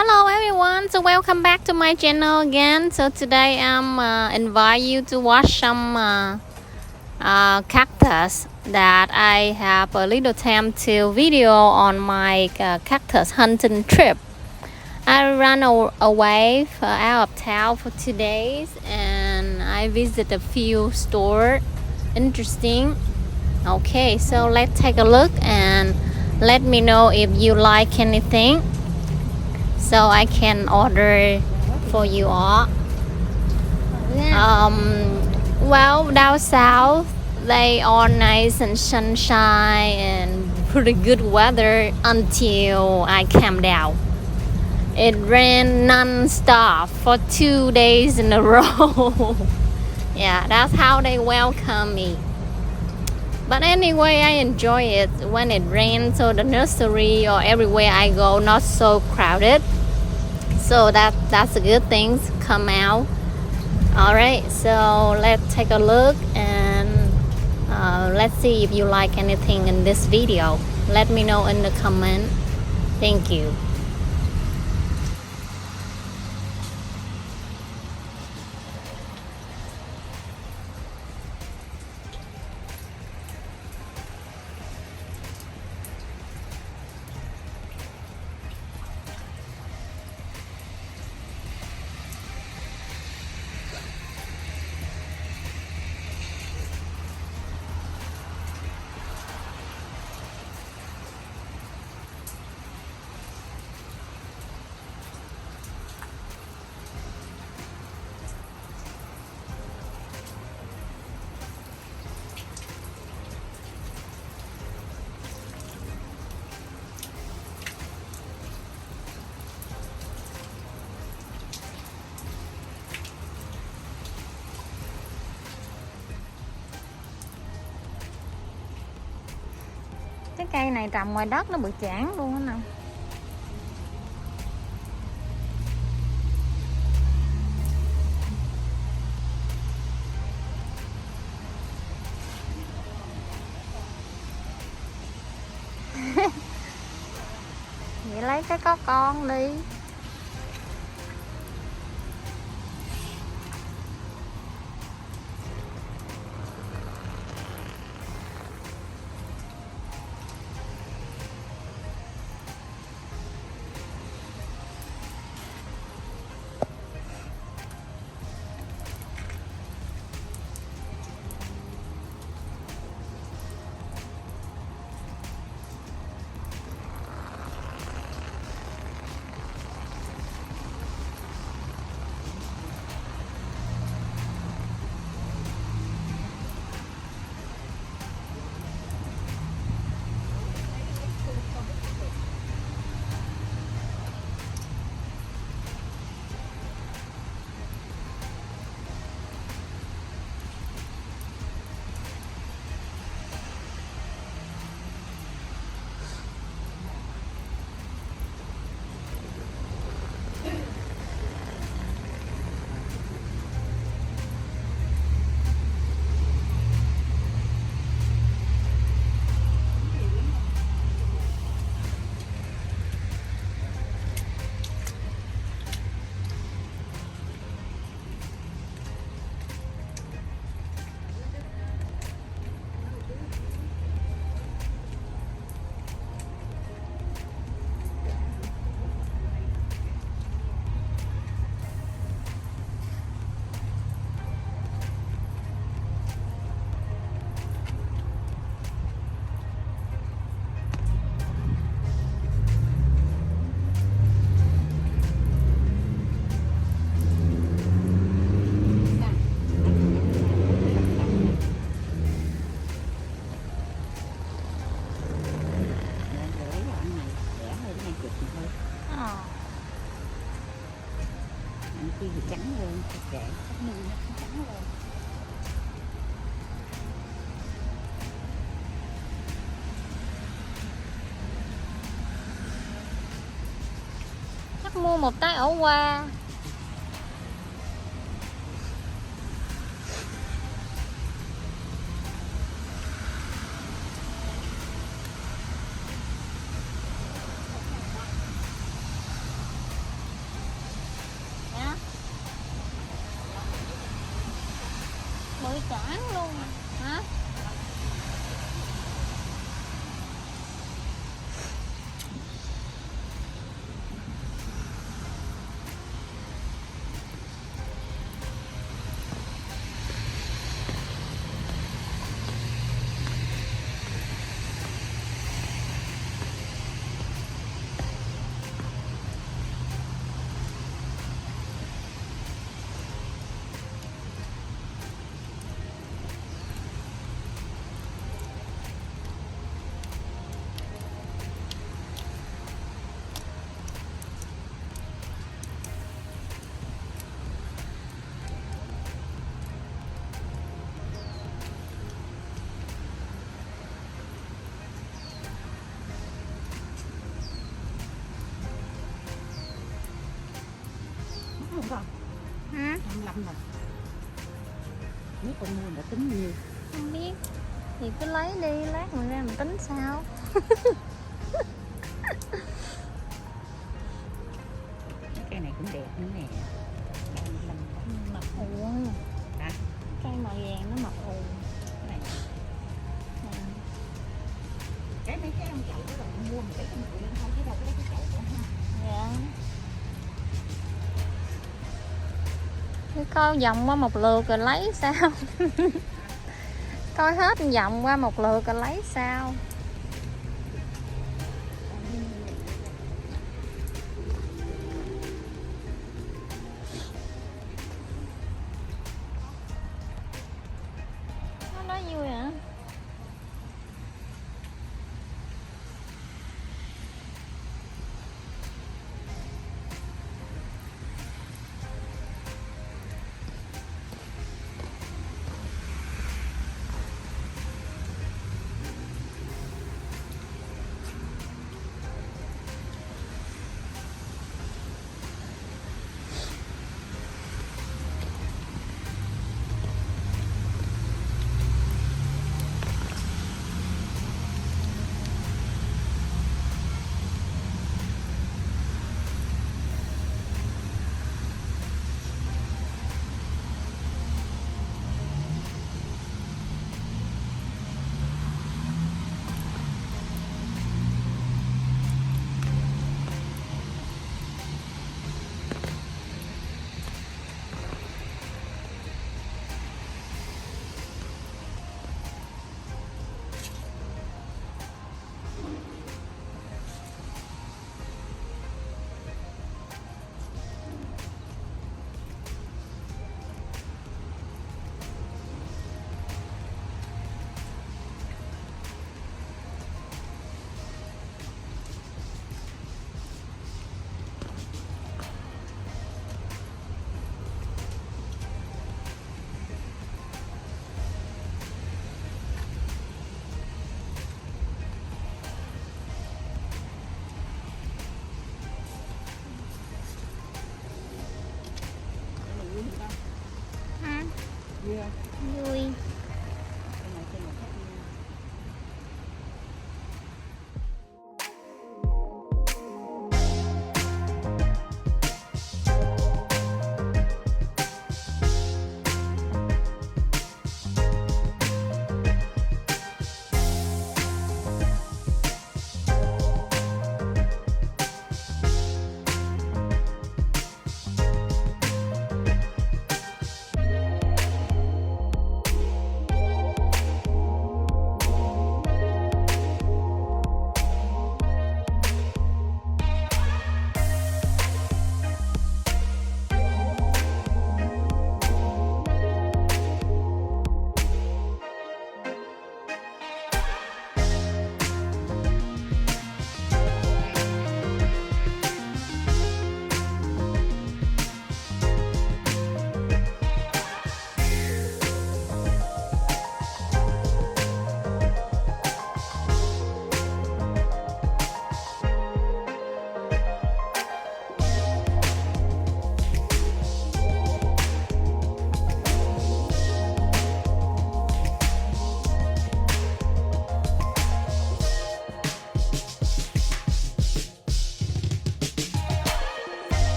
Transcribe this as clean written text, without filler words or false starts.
Hello everyone, so welcome back to my channel again. So today I'm invite you to watch some cactus that I have a little time to video on my cactus hunting trip. I ran away out of town for 2 days and I visit a few stores. Interesting. Okay, so let's take a look and let me know if you like anything, so I can order for you all. Well, down south they are nice and sunshine and pretty good weather until I came down. It rained non-stop for 2 days in a row. Yeah, that's how they welcome me. But anyway, I enjoy it when it rains, so the nursery or everywhere I go not so crowded. So that's a good thing come out. Alright, so let's take a look and let's see if you like anything in this video. Let me know in the comment. Thank you. Cái cây này trồng ngoài đất nó bị chản luôn á nè. Vậy lấy cái có con đi. Kia thì trắng hơn, kệ nuôi nó cũng trắng hơn. Chắc mua một trái ổ qua. 10 chản luôn hả? Không con. Ừ? 25 rồi. Nếu con mua đã tính nhiều. Không biết. Thì cứ lấy đi, lát mình ra mình tính sao. Cái này cũng đẹp nữa nè. 35. Mập ù. Hả? Cây màu vàng nó mập ù. Cái này. Cái mấy cái ông chậu đó là con mua một cái trong tụi lên thôi chứ đâu có cái chậu đó ha. Dạ. Cứ coi vòng qua một lượt rồi lấy sao. Coi hết vòng qua một lượt rồi lấy sao.